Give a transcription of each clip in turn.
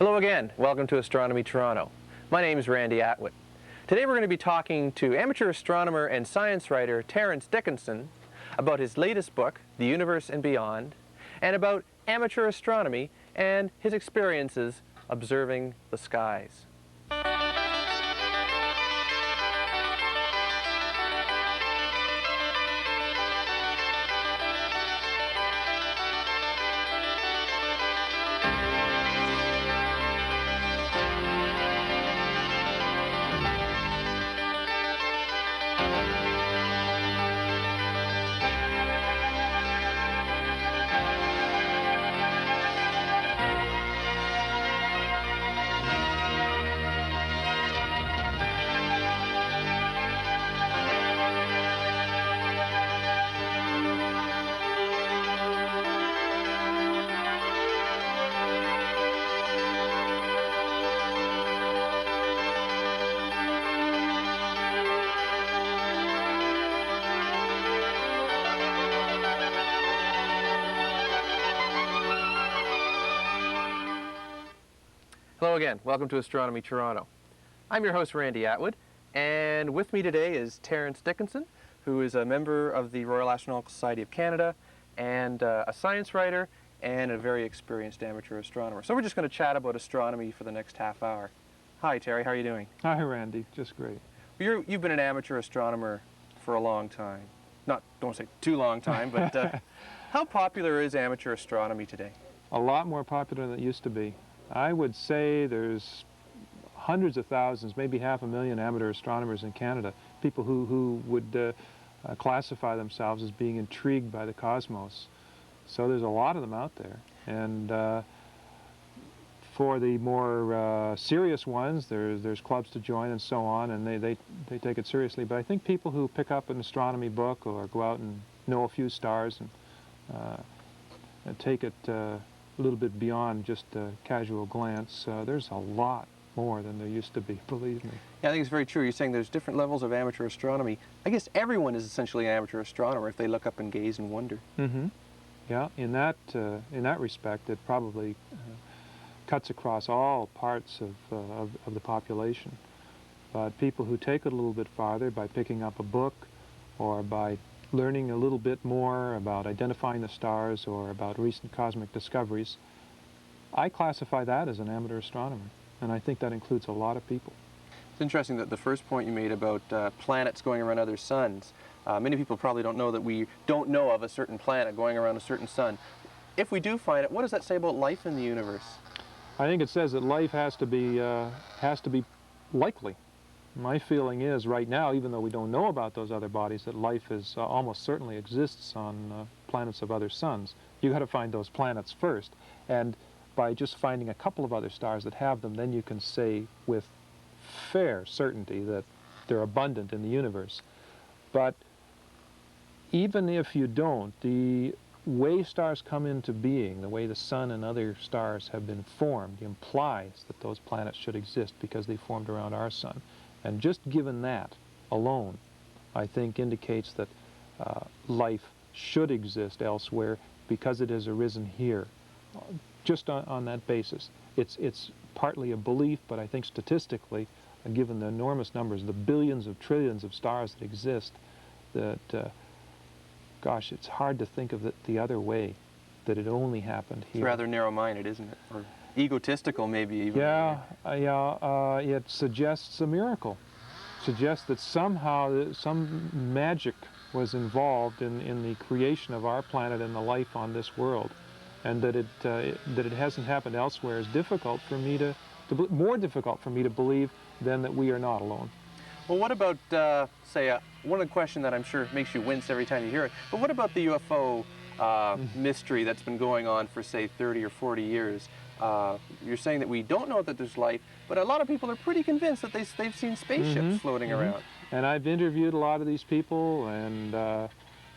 Hello again. Welcome to Astronomy Toronto. My name is Randy Attwood. Today we're going to be talking to amateur astronomer and science writer Terence Dickinson about his latest book, The Universe and Beyond, and about amateur astronomy and his experiences observing the skies. Hello again. Welcome to Astronomy Toronto. I'm your host, Randy Attwood, and with me today is Terence Dickinson, who is a member of the Royal Astronomical Society of Canada and a science writer and a very experienced amateur astronomer. So we're just going to chat about astronomy for the next half hour. Hi, Terry. How are you doing? Hi, Randy. Just great. You've been an amateur astronomer for a long time. Don't say too long time, but how popular is amateur astronomy today? A lot more popular than it used to be. I would say there's hundreds of thousands, maybe 500,000 amateur astronomers in Canada, people who would classify themselves as being intrigued by the cosmos. So there's a lot of them out there. And for the more serious ones, there's clubs to join and so on, and they take it seriously. But I think people who pick up an astronomy book or go out and know a few stars and take it a little bit beyond just a casual glance, there's a lot more than there used to be, believe me. Yeah, I think it's very true. You're saying there's different levels of amateur astronomy. I guess everyone is essentially an amateur astronomer if they look up and gaze and wonder. Mm-hmm. Yeah, in that respect, it probably cuts across all parts of the population. But people who take it a little bit farther by picking up a book or by learning a little bit more about identifying the stars or about recent cosmic discoveries, I classify that as an amateur astronomer, and I think that includes a lot of people. It's interesting that the first point you made about planets going around other suns. Many people probably don't know that we don't know of a certain planet going around a certain sun. If we do find it, what does that say about life in the universe? I think it says that life has to be likely. My feeling is right now, even though we don't know about those other bodies, that life is almost certainly exists on planets of other suns. You've got to find those planets first, and by just finding a couple of other stars that have them, then you can say with fair certainty that they're abundant in the universe. But even if you don't, the way stars come into being, the way the sun and other stars have been formed, implies that those planets should exist because they formed around our sun. And just given that alone, I think indicates that life should exist elsewhere because it has arisen here, just on that basis. It's partly a belief, but I think statistically, given the enormous numbers, the billions of trillions of stars that exist, that, gosh, it's hard to think of it the other way, that it only happened here. It's rather narrow-minded, isn't it? Or egotistical, maybe even. Yeah, it suggests a miracle. Suggests that somehow some magic was involved in the creation of our planet and the life on this world, and that it hasn't happened elsewhere is difficult for me more difficult for me to believe than that we are not alone. Well, what about, say, one of the questions that I'm sure makes you wince every time you hear it, but what about the UFO mystery that's been going on for, say, 30 or 40 years? You're saying that we don't know that there's life, but a lot of people are pretty convinced that they've seen spaceships floating around. And I've interviewed a lot of these people, and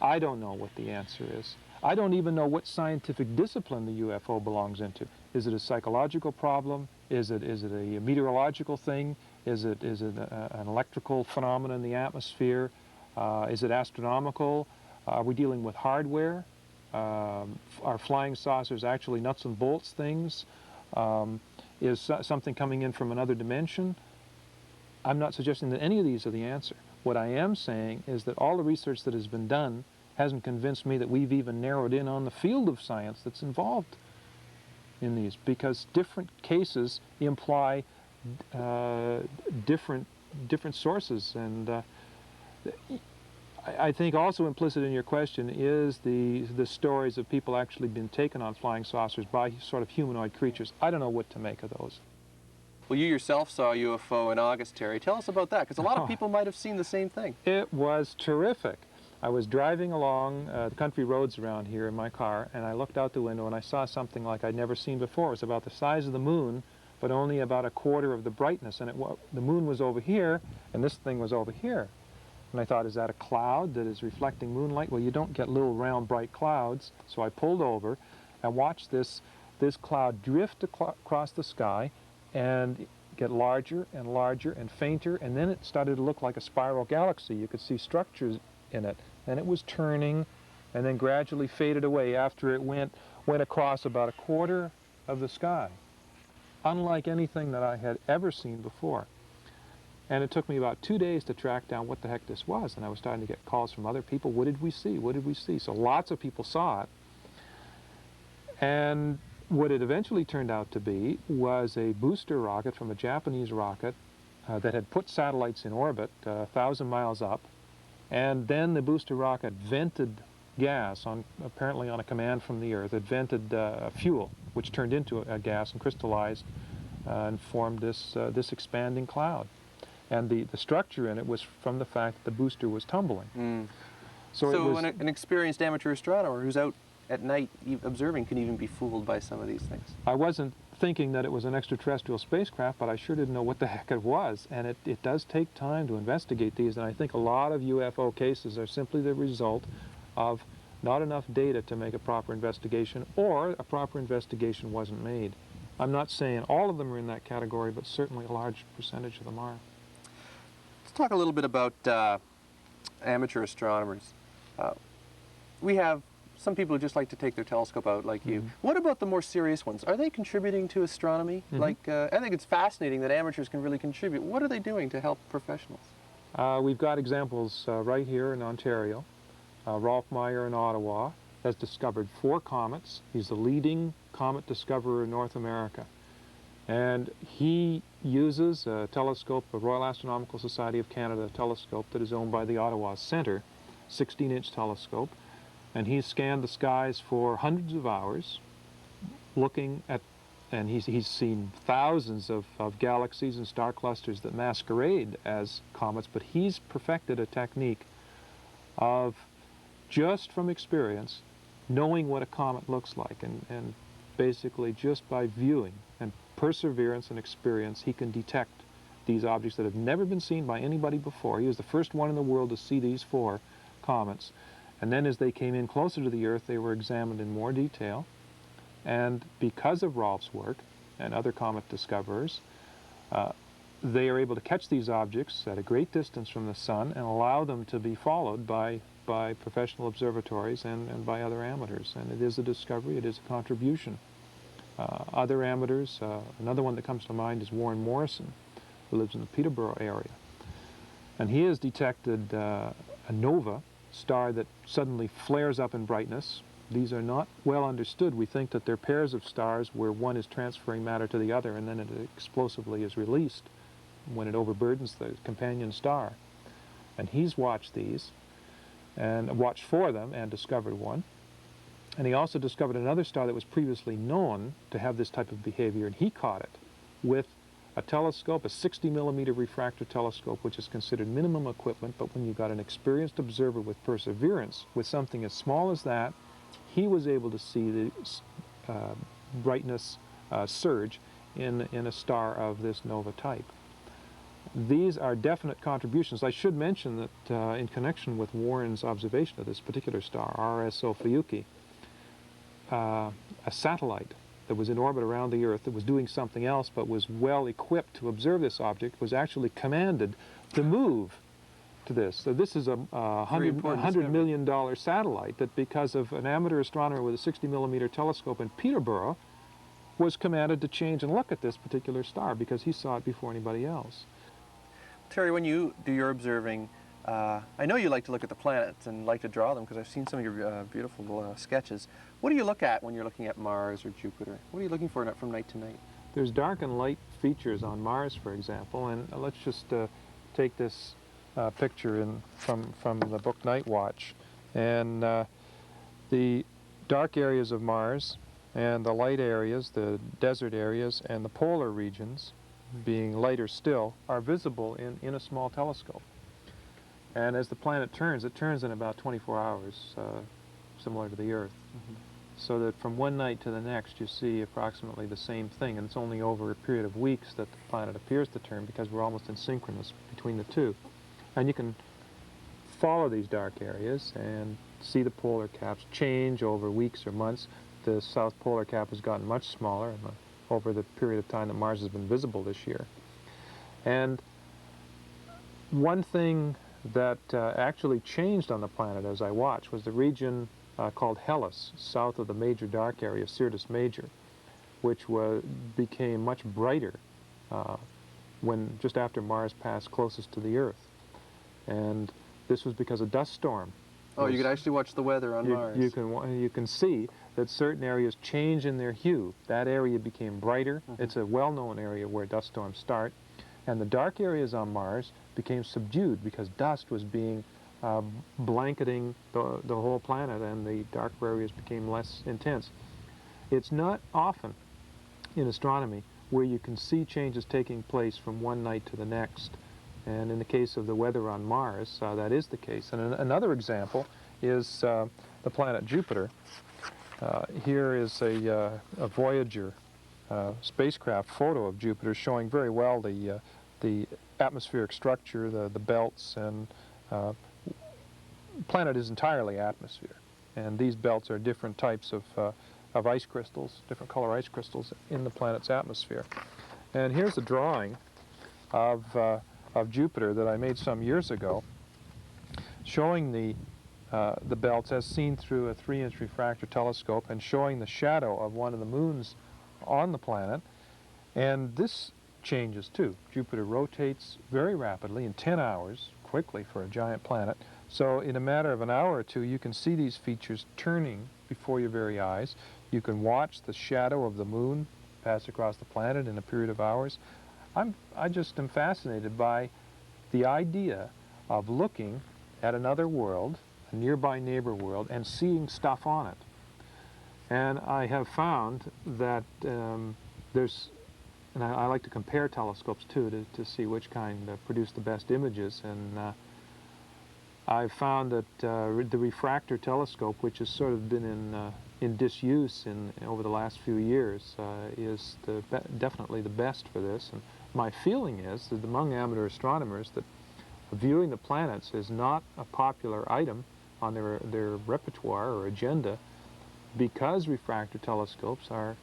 I don't know what the answer is. I don't even know what scientific discipline the UFO belongs into. Is it a psychological problem? Is it a meteorological thing? Is it an electrical phenomenon in the atmosphere? Is it astronomical? Are we dealing with hardware? Are flying saucers actually nuts and bolts things? Is something coming in from another dimension? I'm not suggesting that any of these are the answer. What I am saying is that all the research that has been done hasn't convinced me that we've even narrowed in on the field of science that's involved in these, because different cases imply different sources. And I think also implicit in your question is the stories of people actually being taken on flying saucers by sort of humanoid creatures. I don't know what to make of those. Well, you yourself saw a UFO in August, Terry. Tell us about that, because a lot of people might have seen the same thing. It was terrific. I was driving along the country roads around here in my car, and I looked out the window and I saw something like I'd never seen before. It was about the size of the moon, but only about a quarter of the brightness. And the moon was over here, and this thing was over here. And I thought, is that a cloud that is reflecting moonlight? Well, you don't get little round bright clouds. So I pulled over and watched this cloud drift across the sky and get larger and larger and fainter, and then it started to look like a spiral galaxy. You could see structures in it. And it was turning and then gradually faded away after it went across about a quarter of the sky, unlike anything that I had ever seen before. And it took me about 2 days to track down what the heck this was, and I was starting to get calls from other people. What did we see? What did we see? So lots of people saw it. And what it eventually turned out to be was a booster rocket from a Japanese rocket that had put satellites in orbit 1,000 miles up, and then the booster rocket vented gas, apparently on a command from the Earth. It vented fuel, which turned into a gas and crystallized and formed this expanding cloud. And the structure in it was from the fact that the booster was tumbling. Mm. So it was, an experienced amateur astronomer who's out at night observing can even be fooled by some of these things. I wasn't thinking that it was an extraterrestrial spacecraft, but I sure didn't know what the heck it was. And it does take time to investigate these, and I think a lot of UFO cases are simply the result of not enough data to make a proper investigation, or a proper investigation wasn't made. I'm not saying all of them are in that category, but certainly a large percentage of them are. Let's talk a little bit about amateur astronomers. We have some people who just like to take their telescope out like you. What about the more serious ones? Are they contributing to astronomy? I think it's fascinating that amateurs can really contribute. What are they doing to help professionals? We've got examples right here in Ontario. Rolf Meyer in Ottawa has discovered 4 comets. He's the leading comet discoverer in North America. And he uses a telescope, a Royal Astronomical Society of Canada telescope that is owned by the Ottawa Centre, 16-inch telescope. And he's scanned the skies for hundreds of hours, looking at, and he's seen thousands of galaxies and star clusters that masquerade as comets, but he's perfected a technique of, just from experience, knowing what a comet looks like, and basically just by viewing and perseverance and experience, he can detect these objects that have never been seen by anybody before. He was the first one in the world to see these 4 comets. And then as they came in closer to the Earth, they were examined in more detail. And because of Rolf's work and other comet discoverers, they are able to catch these objects at a great distance from the sun and allow them to be followed by professional observatories and by other amateurs. And it is a discovery, it is a contribution. Other amateurs, another one that comes to mind is Warren Morrison, who lives in the Peterborough area. And he has detected a nova star that suddenly flares up in brightness. These are not well understood. We think that they're pairs of stars where one is transferring matter to the other, and then it explosively is released when it overburdens the companion star. And he's watched these, and watched for them, and discovered one. And he also discovered another star that was previously known to have this type of behavior, and he caught it with a telescope, a 60-millimeter refractor telescope, which is considered minimum equipment, but when you've got an experienced observer with perseverance, with something as small as that, he was able to see the brightness surge in a star of this nova type. These are definite contributions. I should mention that in connection with Warren's observation of this particular star, RS Ophiuchi, a satellite that was in orbit around the Earth that was doing something else but was well equipped to observe this object was actually commanded to move to this. So this is a $100 million satellite that, because of an amateur astronomer with a 60-millimeter telescope in Peterborough, was commanded to change and look at this particular star because he saw it before anybody else. Terry, when you do your observing, I know you like to look at the planets and like to draw them because I've seen some of your beautiful sketches. What do you look at when you're looking at Mars or Jupiter? What are you looking for from night to night? There's dark and light features on Mars, for example, and let's just take this picture from the book Night Watch. And the dark areas of Mars and the light areas, the desert areas, and the polar regions, being lighter still, are visible in a small telescope. And as the planet turns, it turns in about 24 hours, similar to the Earth. Mm-hmm. So that from one night to the next you see approximately the same thing, and it's only over a period of weeks that the planet appears to turn because we're almost in synchronous between the two. And you can follow these dark areas and see the polar caps change over weeks or months. The south polar cap has gotten much smaller over the period of time that Mars has been visible this year. And one thing that actually changed on the planet as I watched was the region called Hellas, south of the major dark area, Syrtis Major, which became much brighter just after Mars passed closest to the Earth. And this was because a dust storm. Oh, you could actually watch the weather on Mars. You can see that certain areas change in their hue. That area became brighter. Mm-hmm. It's a well-known area where dust storms start. And the dark areas on Mars became subdued because dust was blanketing the whole planet, and the darker areas became less intense. It's not often in astronomy where you can see changes taking place from one night to the next. And in the case of the weather on Mars, that is the case. And another example is the planet Jupiter. Here is a Voyager spacecraft photo of Jupiter showing very well the atmospheric structure, the belts, and the planet is entirely atmosphere. And these belts are different types of ice crystals, different color ice crystals in the planet's atmosphere. And here's a drawing of Jupiter that I made some years ago, showing the belts as seen through a 3-inch refractor telescope and showing the shadow of one of the moons on the planet. And this changes too. Jupiter rotates very rapidly in 10 hours, quickly for a giant planet. So in a matter of an hour or two, you can see these features turning before your very eyes. You can watch the shadow of the moon pass across the planet in a period of hours. I just am fascinated by the idea of looking at another world, a nearby neighbor world, and seeing stuff on it. And I have found that and I like to compare telescopes too to see which kind produce the best images. And I've found that the refractor telescope, which has sort of been in disuse over the last few years, is definitely the best for this. And my feeling is that among amateur astronomers that viewing the planets is not a popular item on their repertoire or agenda because refractor telescopes are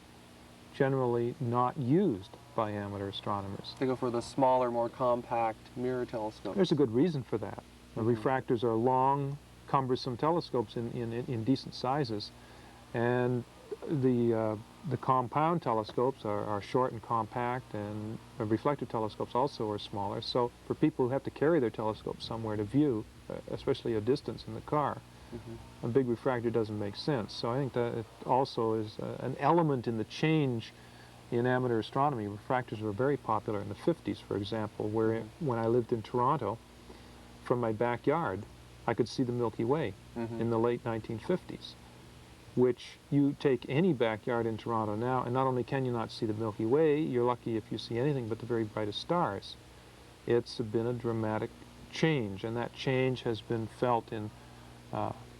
generally not used by amateur astronomers. They go for the smaller, more compact mirror telescopes. There's a good reason for that. The refractors are long, cumbersome telescopes in decent sizes, and the compound telescopes are short and compact, and the reflector telescopes also are smaller. So for people who have to carry their telescopes somewhere to view, especially a distance in the car, a big refractor doesn't make sense. So I think that it also is an element in the change in amateur astronomy. Refractors were very popular in the 50s, for example, where when I lived in Toronto, from my backyard, I could see the Milky Way in the late 1950s, which you take any backyard in Toronto now, and not only can you not see the Milky Way, you're lucky if you see anything but the very brightest stars. It's been a dramatic change, and that change has been felt in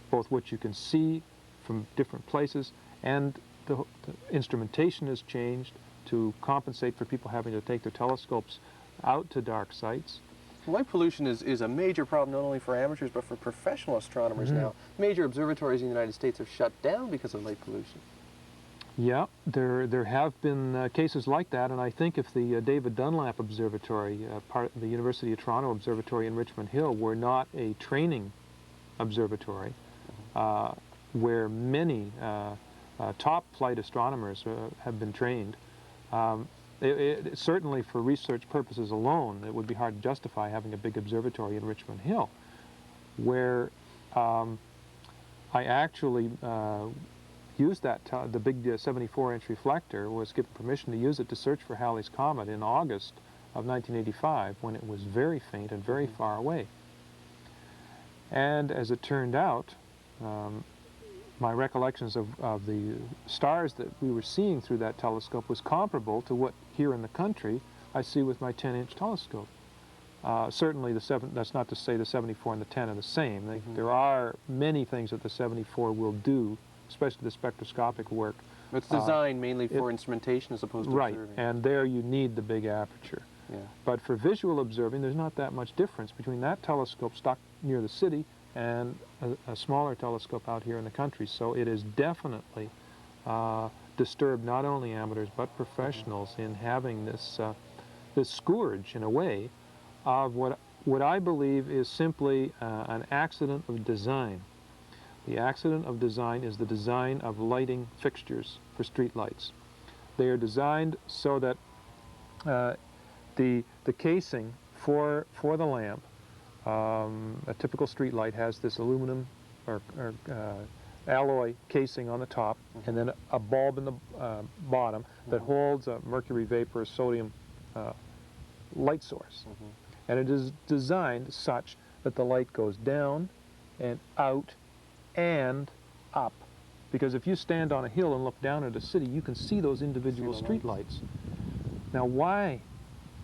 both what you can see from different places, and the instrumentation has changed to compensate for people having to take their telescopes out to dark sites. Light pollution is a major problem not only for amateurs but for professional astronomers now. Major observatories in the United States have shut down because of light pollution. Yeah, there have been cases like that, and I think if the David Dunlap Observatory, part of the University of Toronto Observatory in Richmond Hill, were not a training observatory where many top flight astronomers have been trained. Certainly for research purposes alone, it would be hard to justify having a big observatory in Richmond Hill, where I actually used the big 74-inch reflector, was given permission to use it to search for Halley's Comet in August of 1985, when it was very faint and very far away. And as it turned out, my recollections of the stars that we were seeing through that telescope was comparable to what here in the country I see with my 10-inch telescope. Certainly that's not to say the 74 and the 10 are the same. There are many things that the 74 will do, especially the spectroscopic work. It's designed mainly for instrumentation as opposed to observing. Right, and there you need the big aperture. Yeah. But for visual observing, there's not that much difference between that telescope stuck near the city and a smaller telescope out here in the country. So it is definitely disturbed not only amateurs but professionals in having this scourge, in a way, of what I believe is simply an accident of design. The accident of design is the design of lighting fixtures for street lights. They are designed so that the casing for the lamp, a typical street light has this aluminum or alloy casing on the top, and then a bulb in the bottom that holds a mercury vapor or sodium light source. And it is designed such that the light goes down and out and up. Because if you stand on a hill and look down at a city, you can see those individual street lights. Now why,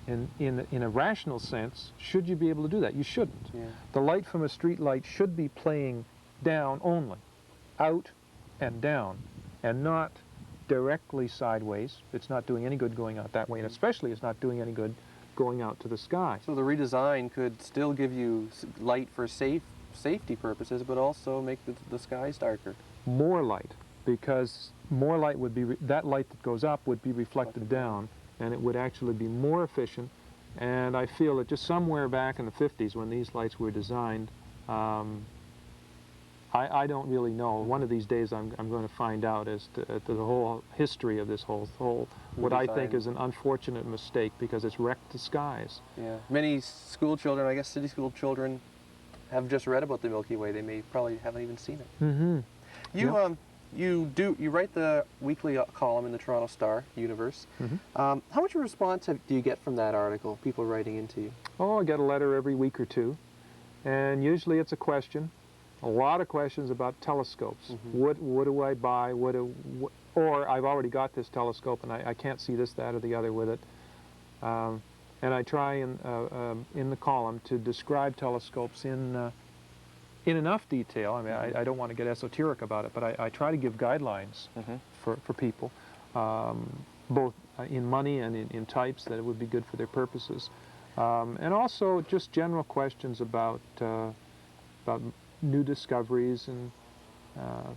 in a rational sense, should you be able to do that? You shouldn't. Yeah. The light from a street light should be playing down only, out and down, and not directly sideways. It's not doing any good going out that way, and especially it's not doing any good going out to the sky. So the redesign could still give you light for safety purposes, but also make the skies darker. More light, because more light would be, that light that goes up would be reflected down, and it would actually be more efficient. And I feel that just somewhere back in the 50s when these lights were designed, I don't really know. One of these days I'm going to find out as to the whole history of this whole what I think is an unfortunate mistake, because it's wrecked the skies. Yeah. Many school children, I guess city school children, have just read about the Milky Way. They probably haven't even seen it. Mm-hmm. You write the weekly column in the Toronto Star Universe. Mm-hmm. How much response do you get from that article? People writing into you? Oh, I get a letter every week or two, and usually it's a question. A lot of questions about telescopes. What do I buy? Or I've already got this telescope and I can't see this, that, or the other with it. And I try in the column to describe telescopes in enough detail. I mean, I don't want to get esoteric about it, but I try to give guidelines for people, both in money and in types that it would be good for their purposes. And also just general questions about new discoveries, and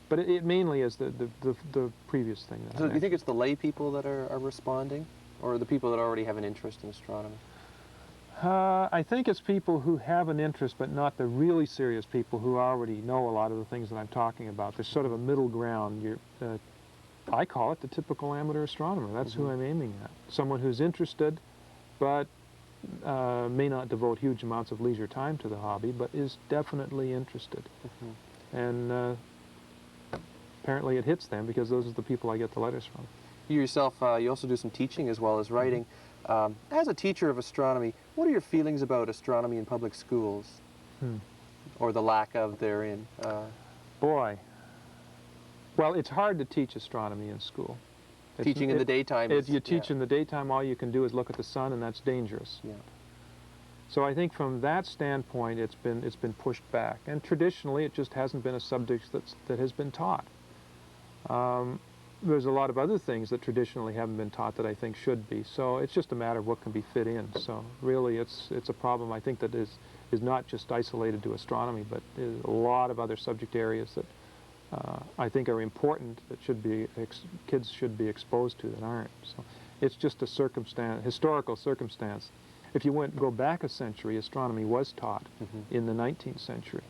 but it mainly is the previous thing. So do you think it's the lay people that are responding, or the people that already have an interest in astronomy? I think it's people who have an interest, but not the really serious people who already know a lot of the things that I'm talking about. There's sort of a middle ground. I call it the typical amateur astronomer. That's who I'm aiming at. Someone who's interested, but may not devote huge amounts of leisure time to the hobby, but is definitely interested. And apparently it hits them, because those are the people I get the letters from. You yourself, you also do some teaching as well as writing. As a teacher of astronomy, what are your feelings about astronomy in public schools, or the lack of therein? Boy, well, it's hard to teach astronomy in school. Teaching in the daytime. You teach in the daytime, all you can do is look at the sun, and that's dangerous. Yeah. So I think from that standpoint, it's been pushed back, and traditionally it just hasn't been a subject that has been taught. There's a lot of other things that traditionally haven't been taught that I think should be. So it's just a matter of what can be fit in. So really, it's a problem I think that is not just isolated to astronomy, but is a lot of other subject areas that I think are important, that kids should be exposed to, that aren't. So it's just a historical circumstance. If you go back a century, astronomy was taught in the 19th century.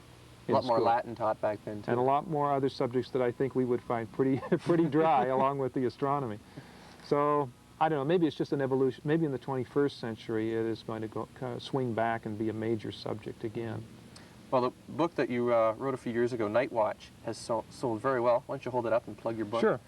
in A lot more school. Latin taught back then, too. And a lot more other subjects that I think we would find pretty, pretty dry along with the astronomy. So, I don't know, maybe it's just an evolution. Maybe in the 21st century it is going to go, kind of swing back and be a major subject again. Well, the book that you wrote a few years ago, Night Watch, has sold very well. Why don't you hold it up and plug your book? Sure.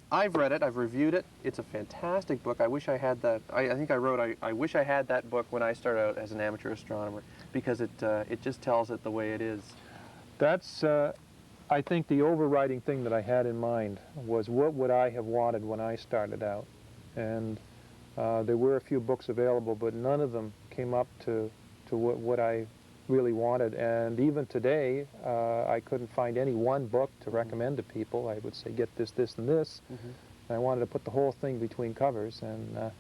I've read it. I've reviewed it. It's a fantastic book. I wish I had that. I think I wrote, I wish I had that book when I started out as an amateur astronomer, because it just tells it the way it is. That's, I think, the overriding thing that I had in mind was what would I have wanted when I started out. And there were a few books available, but none of them came up to what I really wanted. And even today, I couldn't find any one book to recommend to people. I would say, get this, this, and this. And I wanted to put the whole thing between covers. And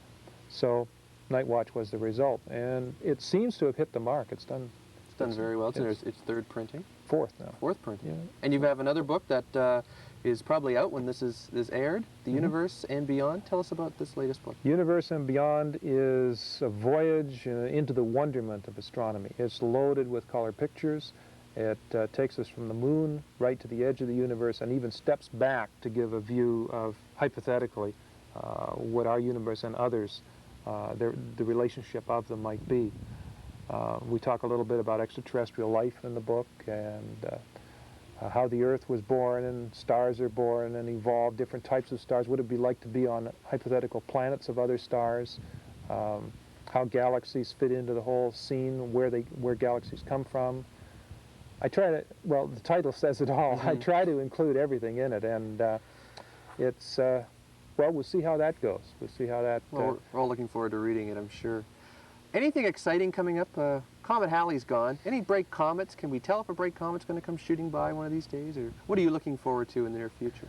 so Night Watch was the result. And it seems to have hit the mark. It's done very well. It's third printing. Fourth now. Fourth printing. Yeah. And you have another book that is probably out when this is aired, The Universe and Beyond. Tell us about this latest book. Universe and Beyond is a voyage into the wonderment of astronomy. It's loaded with color pictures. It takes us from the moon right to the edge of the universe and even steps back to give a view of, hypothetically, what our universe and others, the relationship of them might be. We talk a little bit about extraterrestrial life in the book, and how the Earth was born and stars are born and evolved, different types of stars. What it would be like to be on hypothetical planets of other stars, how galaxies fit into the whole scene, where galaxies come from. I try to, well, the title says it all. I try to include everything in it, and it's, well, we'll see how that goes. We'll see how that... Well, we're all looking forward to reading it, I'm sure. Anything exciting coming up? Comet Halley's gone. Any bright comets? Can we tell if a bright comet's going to come shooting by one of these days? Or what are you looking forward to in the near future?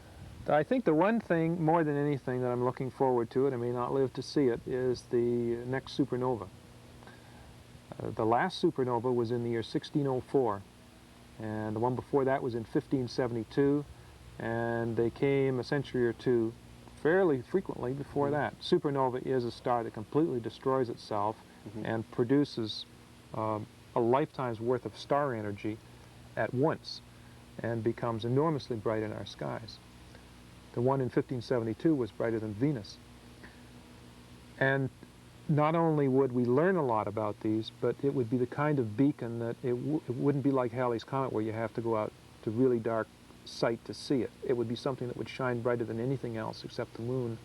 I think the one thing, more than anything, that I'm looking forward to, and I may not live to see it, is the next supernova. The last supernova was in the year 1604, and the one before that was in 1572, and they came a century or two fairly frequently before that. Supernova is a star that completely destroys itself and produces a lifetime's worth of star energy at once and becomes enormously bright in our skies. The one in 1572 was brighter than Venus. And not only would we learn a lot about these, but it would be the kind of beacon that it wouldn't be like Halley's Comet where you have to go out to really dark sight to see it. It would be something that would shine brighter than anything else except the moon,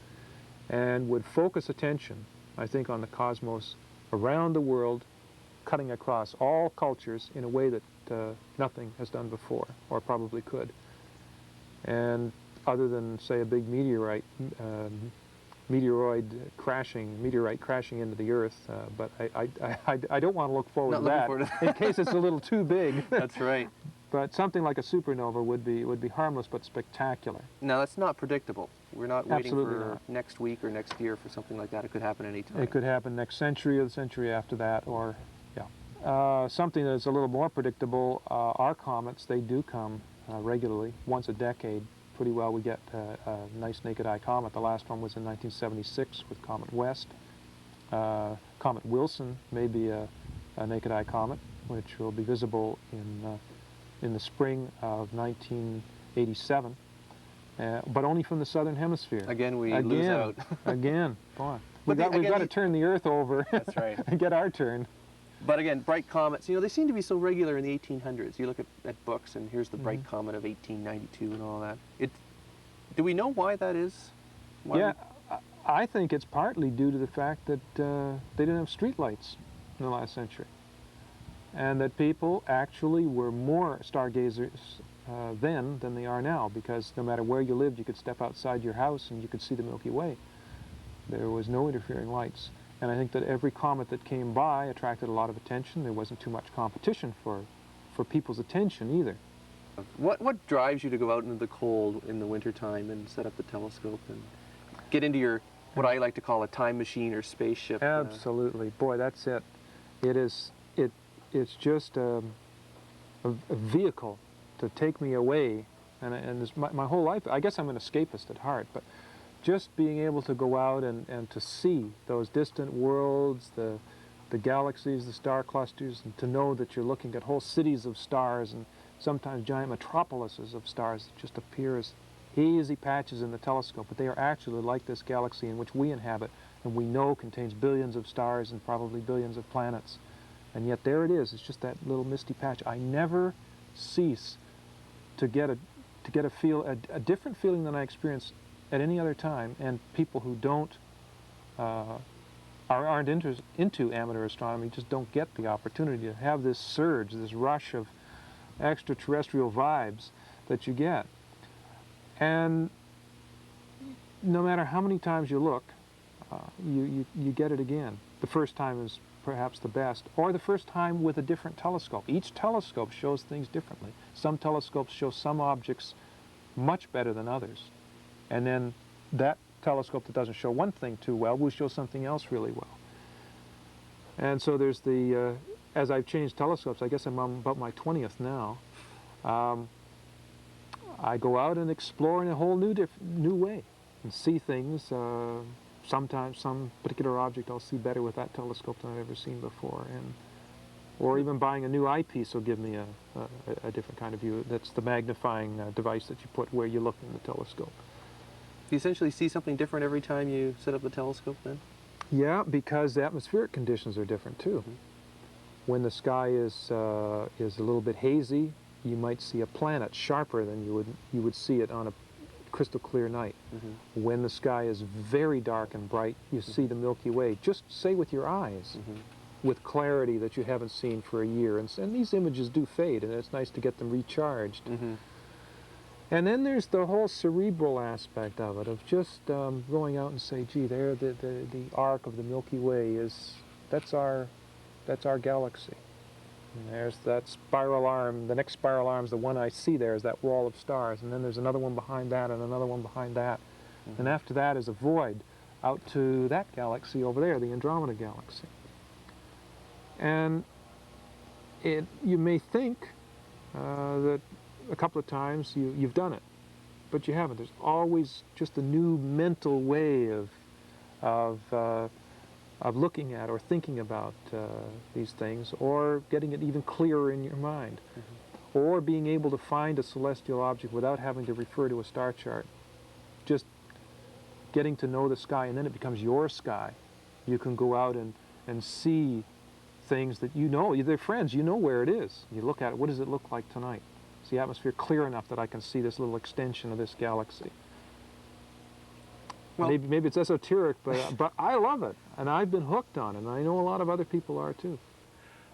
and would focus attention, I think, on the cosmos around the world, cutting across all cultures in a way that nothing has done before, or probably could. And other than, say, a big meteorite crashing into the Earth, but I don't want to look forward to that in case it's a little too big. That's right. But something like a supernova would be harmless but spectacular. Now, that's not predictable. We're not waiting Absolutely for not. Next week or next year for something like that. It could happen anytime. It could happen next century or the century after that, or, yeah. Something that's a little more predictable, our comets, they do come regularly, once a decade. Pretty well we get a nice naked eye comet. The last one was in 1976 with Comet West. Comet Wilson may be a naked eye comet, which will be visible in the spring of 1987, but only from the southern hemisphere. Again, we lose out. Again, boy. We've got to turn the Earth over. That's right. And get our turn. But again, bright comets, you know, they seem to be so regular in the 1800s. You look at books, and here's the bright comet of 1892 and all that. Do we know why that is? I think it's partly due to the fact that they didn't have streetlights in the last century, and that people actually were more stargazers then than they are now, because no matter where you lived, you could step outside your house and you could see the Milky Way. There was no interfering lights. And I think that every comet that came by attracted a lot of attention. There wasn't too much competition for people's attention either. What drives you to go out into the cold in the wintertime and set up the telescope and get into your, what I like to call a time machine or spaceship? Absolutely. Boy, that's it. It's just a vehicle to take me away. And my whole life, I guess I'm an escapist at heart, but just being able to go out and to see those distant worlds, the galaxies, the star clusters, and to know that you're looking at whole cities of stars and sometimes giant metropolises of stars that just appear as hazy patches in the telescope, but they are actually like this galaxy in which we inhabit, and we know contains billions of stars and probably billions of planets. And yet there it is. It's just that little misty patch. I never cease to get a different feeling than I experience at any other time. And people who aren't into amateur astronomy just don't get the opportunity to have this surge, this rush of extraterrestrial vibes that you get. And no matter how many times you look, you get it again. The first time is perhaps the best, or the first time with a different telescope. Each telescope shows things differently. Some telescopes show some objects much better than others. And then that telescope that doesn't show one thing too well will show something else really well. And so there's the, as I've changed telescopes, I guess I'm on about my 20th now, I go out and explore in a whole new way and see things. Sometimes some particular object I'll see better with that telescope than I've ever seen before, or even buying a new eyepiece will give me a different kind of view. That's the magnifying device that you put where you look in the telescope. You essentially see something different every time you set up the telescope then? Yeah, because the atmospheric conditions are different too. Mm-hmm. When the sky is a little bit hazy, you might see a planet sharper than you would see it on a crystal clear night. Mm-hmm. When the sky is very dark and bright, you see the Milky Way, just say with your eyes, with clarity that you haven't seen for a year. And these images do fade, and it's nice to get them recharged. And then there's the whole cerebral aspect of it, of just going out and say, gee, there, the arc of the Milky Way that's our galaxy. And there's that spiral arm. The next spiral arm is the one I see there, is that wall of stars. And then there's another one behind that and another one behind that. And after that is a void out to that galaxy over there, the Andromeda galaxy. And you may think that a couple of times you've done it, but you haven't. There's always just a new mental way of looking at or thinking about these things, or getting it even clearer in your mind, or being able to find a celestial object without having to refer to a star chart. Just getting to know the sky, and then it becomes your sky. You can go out and see things that you know, they're friends, you know where it is. You look at it, what does it look like tonight? Is the atmosphere clear enough that I can see this little extension of this galaxy? Well, maybe it's esoteric, but I love it, and I've been hooked on it, and I know a lot of other people are too.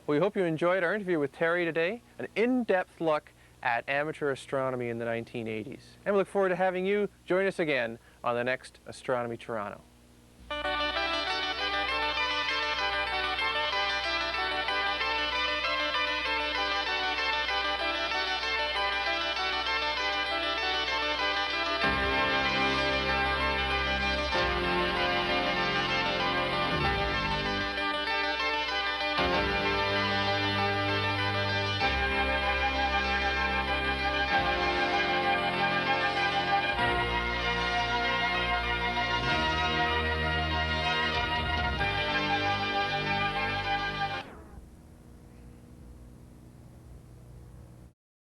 We hope you enjoyed our interview with Terry today, an in-depth look at amateur astronomy in the 1980s. And we look forward to having you join us again on the next Astronomy Toronto.